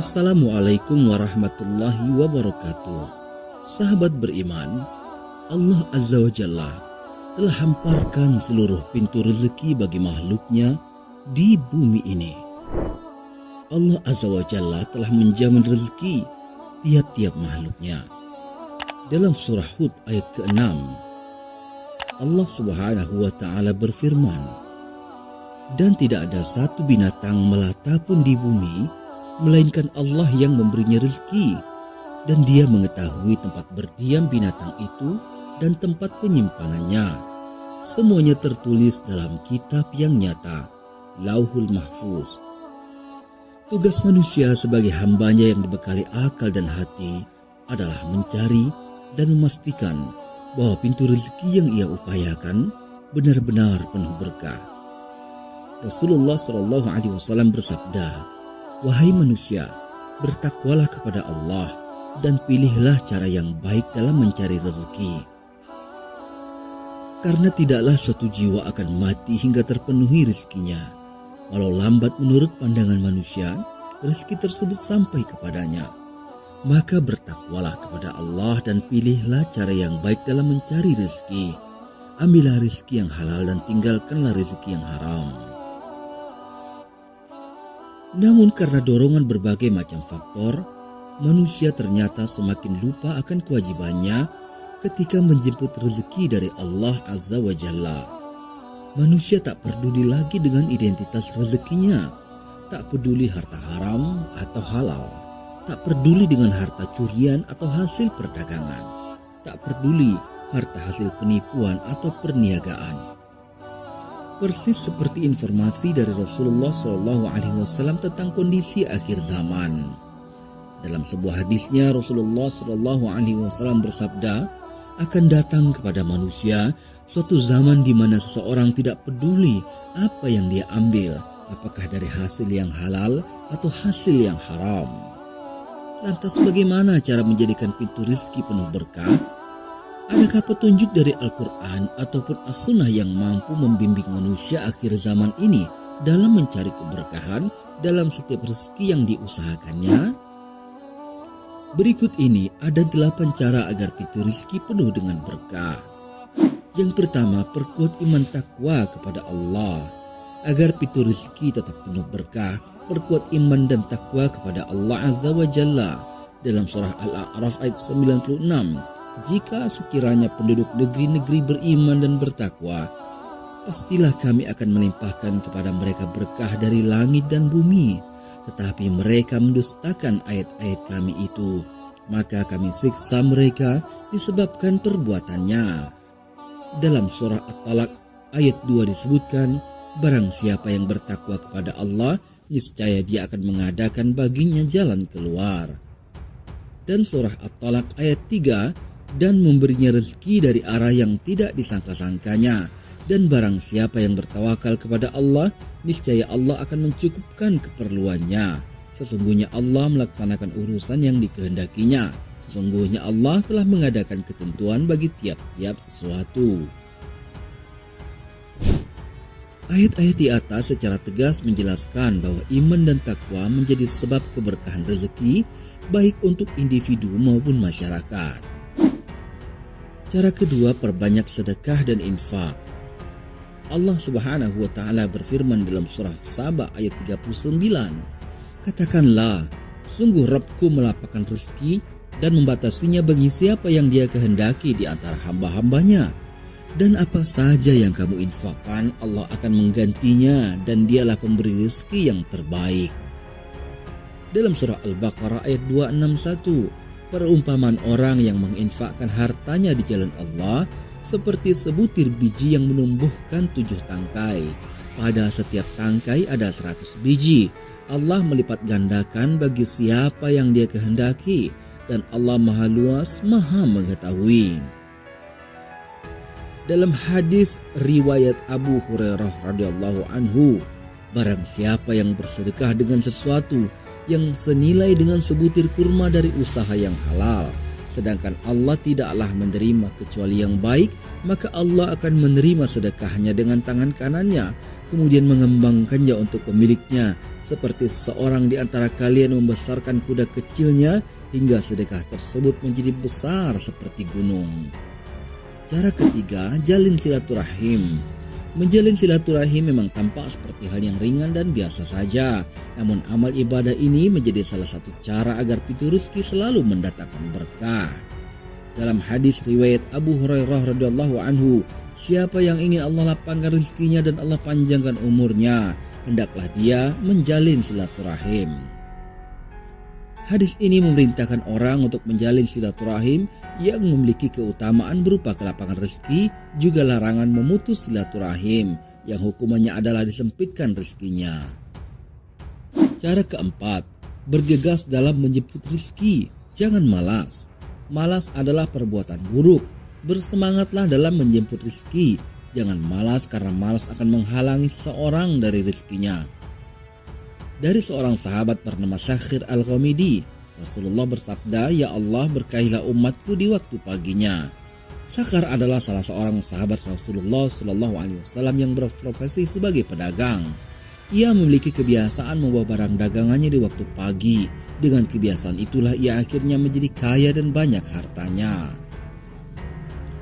Assalamualaikum warahmatullahi wabarakatuh. Sahabat beriman, Allah Azza wa Jalla telah hamparkan seluruh pintu rezeki bagi makhluknya di bumi ini. Allah Azza wa Jalla telah menjamin rezeki tiap-tiap makhluknya. Dalam surah Hud ayat ke-6, Allah Subhanahu wa Ta'ala berfirman, "Dan tidak ada satu binatang melata pun di bumi, melainkan Allah yang memberinya rezeki, dan Dia mengetahui tempat berdiam binatang itu dan tempat penyimpanannya. Semuanya tertulis dalam kitab yang nyata, Lauhul Mahfuz." Tugas manusia sebagai hambanya yang dibekali akal dan hati adalah mencari dan memastikan bahwa pintu rezeki yang ia upayakan benar-benar penuh berkah. Rasulullah SAW bersabda, "Wahai manusia, bertakwalah kepada Allah dan pilihlah cara yang baik dalam mencari rezeki. Karena tidaklah suatu jiwa akan mati hingga terpenuhi rezekinya. Walau lambat menurut pandangan manusia, rezeki tersebut sampai kepadanya. Maka bertakwalah kepada Allah dan pilihlah cara yang baik dalam mencari rezeki. Ambillah rezeki yang halal dan tinggalkanlah rezeki yang haram." Namun karena dorongan berbagai macam faktor, manusia ternyata semakin lupa akan kewajibannya ketika menjemput rezeki dari Allah Azza wa Jalla. Manusia tak peduli lagi dengan identitas rezekinya, tak peduli harta haram atau halal, tak peduli dengan harta curian atau hasil perdagangan, tak peduli harta hasil penipuan atau perniagaan. Persis seperti informasi dari Rasulullah SAW tentang kondisi akhir zaman. Dalam sebuah hadisnya, Rasulullah SAW bersabda, "Akan datang kepada manusia suatu zaman di mana seseorang tidak peduli apa yang dia ambil, apakah dari hasil yang halal atau hasil yang haram." Lantas bagaimana cara menjadikan pintu rezeki penuh berkah? Adakah petunjuk dari Al-Quran ataupun As-Sunnah yang mampu membimbing manusia akhir zaman ini dalam mencari keberkahan dalam setiap rezeki yang diusahakannya? Berikut ini ada 8 cara agar pintu rezeki penuh dengan berkah. Yang pertama, perkuat iman takwa kepada Allah. Agar pintu rezeki tetap penuh berkah, perkuat iman dan takwa kepada Allah Azza wa Jalla. Dalam surah Al-A'raf ayat 96, "Jika sekiranya penduduk negeri-negeri beriman dan bertakwa, pastilah kami akan melimpahkan kepada mereka berkah dari langit dan bumi. Tetapi mereka mendustakan ayat-ayat kami itu, maka kami siksa mereka disebabkan perbuatannya." Dalam surah At-Talaq ayat 2 disebutkan, "Barang siapa yang bertakwa kepada Allah, niscaya Dia akan mengadakan baginya jalan keluar." Dan surah At-Talaq ayat 3, "Dan memberinya rezeki dari arah yang tidak disangka-sangkanya. Dan barang siapa yang bertawakal kepada Allah, niscaya Allah akan mencukupkan keperluannya. Sesungguhnya Allah melaksanakan urusan yang dikehendakinya. Sesungguhnya Allah telah mengadakan ketentuan bagi tiap-tiap sesuatu." Ayat-ayat di atas secara tegas menjelaskan bahwa iman dan takwa menjadi sebab keberkahan rezeki baik untuk individu maupun masyarakat. Cara kedua, perbanyak sedekah dan infak. Allah Subhanahu wa Ta'ala berfirman dalam surah Saba ayat 39, "Katakanlah, sungguh Rabbku melapangkan rezeki dan membatasinya bagi siapa yang Dia kehendaki di antara hamba-hambanya. Dan apa saja yang kamu infakkan, Allah akan menggantinya dan Dialah pemberi rezeki yang terbaik." Dalam surah Al-Baqarah ayat 261, perumpamaan orang yang menginfakkan hartanya di jalan Allah seperti sebutir biji yang menumbuhkan 7 tangkai. Pada setiap tangkai ada 100 biji. Allah melipat gandakan bagi siapa yang Dia kehendaki, dan Allah Maha Luas, Maha Mengetahui. Dalam hadis riwayat Abu Hurairah radhiyallahu anhu, barang siapa yang bersedekah dengan sesuatu yang senilai dengan sebutir kurma dari usaha yang halal, sedangkan Allah tidaklah menerima kecuali yang baik, maka Allah akan menerima sedekahnya dengan tangan kanannya, kemudian mengembangkannya untuk pemiliknya, seperti seorang di antara kalian membesarkan kuda kecilnya hingga sedekah tersebut menjadi besar seperti gunung. Cara ketiga, jalin silaturahim. Menjalin silaturahim memang tampak seperti hal yang ringan dan biasa saja. Namun amal ibadah ini menjadi salah satu cara agar pintu rezeki selalu mendatangkan berkah. Dalam hadis riwayat Abu Hurairah radhiyallahu anhu, siapa yang ingin Allah lapangkan rezekinya dan Allah panjangkan umurnya, hendaklah dia menjalin silaturahim. Hadis ini memerintahkan orang untuk menjalin silaturahim yang memiliki keutamaan berupa kelapangan rezeki, juga larangan memutus silaturahim yang hukumannya adalah disempitkan rezekinya. Cara keempat, bergegas dalam menjemput rezeki, jangan malas. Malas adalah perbuatan buruk. Bersemangatlah dalam menjemput rezeki, jangan malas karena malas akan menghalangi seseorang dari rezekinya. Dari seorang sahabat bernama Sakhir Al-Ghamidi, Rasulullah bersabda, "Ya Allah, berkahilah umatku di waktu paginya." Sakhar adalah salah seorang sahabat Rasulullah SAW yang berprofesi sebagai pedagang. Ia memiliki kebiasaan membawa barang dagangannya di waktu pagi. Dengan kebiasaan itulah ia akhirnya menjadi kaya dan banyak hartanya.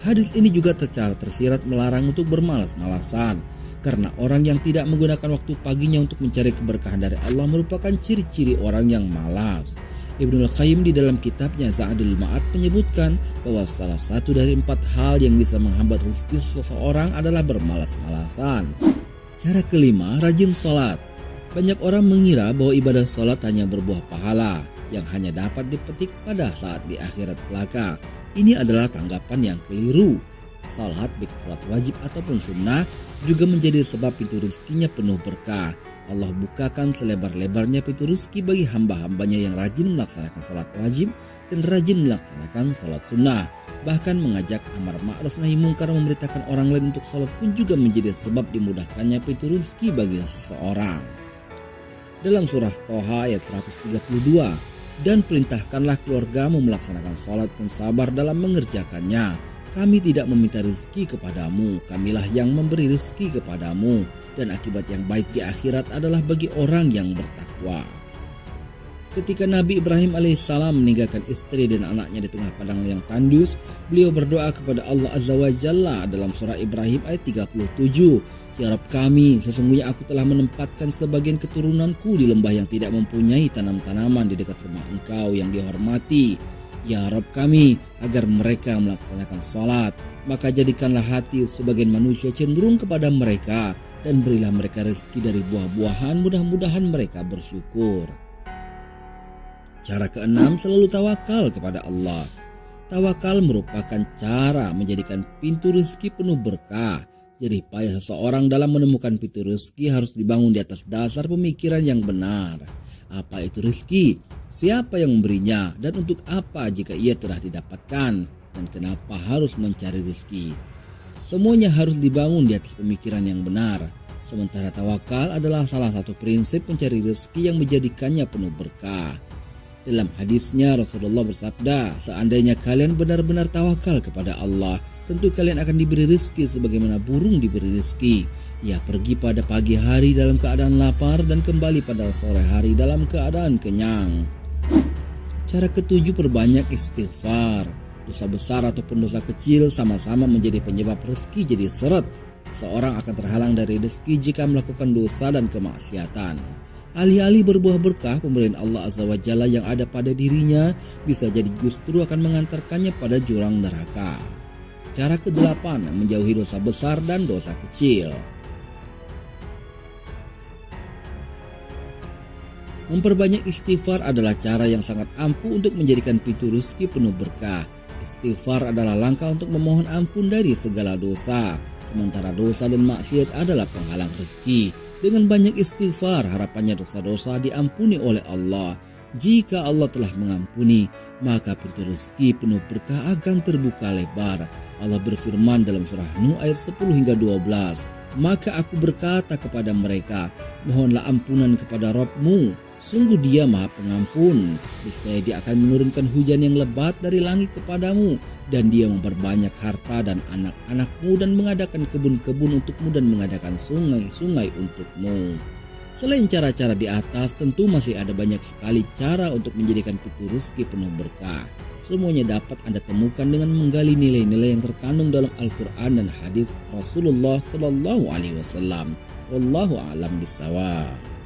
Hadis ini juga secara tersirat melarang untuk bermalas-malasan, karena orang yang tidak menggunakan waktu paginya untuk mencari keberkahan dari Allah merupakan ciri-ciri orang yang malas. Ibnul Qayyim di dalam kitabnya Za'adul Ma'ad menyebutkan bahwa salah satu dari 4 hal yang bisa menghambat rezeki seseorang adalah bermalas-malasan. Cara kelima, rajin sholat. Banyak orang mengira bahwa ibadah sholat hanya berbuah pahala yang hanya dapat dipetik pada saat di akhirat kelaka. Ini adalah tanggapan yang keliru. Salat, baik salat wajib ataupun sunnah, juga menjadi sebab pintu rezekinya penuh berkah. Allah bukakan selebar-lebarnya pintu rezeki bagi hamba-hambanya yang rajin melaksanakan salat wajib dan rajin melaksanakan salat sunnah. Bahkan mengajak amar ma'ruf nahi mungkar, memberitakan orang lain untuk salat pun juga menjadi sebab dimudahkannya pintu rezeki bagi seseorang. Dalam surah Toha ayat 132, "Dan perintahkanlah keluargamu melaksanakan salat dan sabar dalam mengerjakannya. Kami tidak meminta rezeki kepadamu, kamilah yang memberi rezeki kepadamu, dan akibat yang baik di akhirat adalah bagi orang yang bertakwa." Ketika Nabi Ibrahim alaihissalam meninggalkan istri dan anaknya di tengah padang yang tandus, beliau berdoa kepada Allah Azza wa Jalla dalam surah Ibrahim ayat 37, "Ya Rabb kami, sesungguhnya aku telah menempatkan sebagian keturunanku di lembah yang tidak mempunyai tanam-tanaman di dekat rumah Engkau yang dihormati. Ya Rabb kami, agar mereka melaksanakan salat, maka jadikanlah hati sebagian manusia cenderung kepada mereka, dan berilah mereka rezeki dari buah-buahan, mudah-mudahan mereka bersyukur." Cara keenam, selalu tawakal kepada Allah. Tawakal merupakan cara menjadikan pintu rezeki penuh berkah. Jadi payah seseorang dalam menemukan pintu rezeki harus dibangun di atas dasar pemikiran yang benar. Apa itu rezeki? Siapa yang memberinya? Dan untuk apa jika ia telah didapatkan? Dan kenapa harus mencari rezeki? Semuanya harus dibangun di atas pemikiran yang benar. Sementara tawakal adalah salah satu prinsip mencari rezeki yang menjadikannya penuh berkah. Dalam hadisnya Rasulullah bersabda, "Seandainya kalian benar-benar tawakal kepada Allah, tentu kalian akan diberi rezeki sebagaimana burung diberi rezeki. Ia pergi pada pagi hari dalam keadaan lapar dan kembali pada sore hari dalam keadaan kenyang." Cara ketujuh, perbanyak istighfar. Dosa besar ataupun dosa kecil sama-sama menjadi penyebab rezeki jadi seret. Seorang akan terhalang dari rezeki jika melakukan dosa dan kemaksiatan. Alih-alih berbuah berkah, pemberian Allah Azza wa Jalla yang ada pada dirinya bisa jadi justru akan mengantarkannya pada jurang neraka. Cara ke-8, menjauhi dosa besar dan dosa kecil. Memperbanyak istighfar adalah cara yang sangat ampuh untuk menjadikan pintu rezeki penuh berkah. Istighfar adalah langkah untuk memohon ampun dari segala dosa, sementara dosa dan maksiat adalah penghalang rezeki. Dengan banyak istighfar, harapannya dosa-dosa diampuni oleh Allah. Jika Allah telah mengampuni, maka pintu rezeki penuh berkah akan terbuka lebar. Allah berfirman dalam surah Nuh ayat 10 hingga 12, "Maka aku berkata kepada mereka, mohonlah ampunan kepada Rabbmu, Sungguh Dia Maha Pengampun, niscaya Dia akan menurunkan hujan yang lebat dari langit kepadamu, dan Dia memperbanyak harta dan anak-anakmu, dan mengadakan kebun-kebun untukmu, dan mengadakan sungai-sungai untukmu. Selain cara-cara di atas, tentu masih ada banyak sekali cara untuk menjadikan pintu rezeki penuh berkah. Semuanya dapat Anda temukan dengan menggali nilai-nilai yang terkandung dalam Al-Quran dan hadis Rasulullah Sallallahu Alaihi Wasallam. Wallahu a'lam bishawab.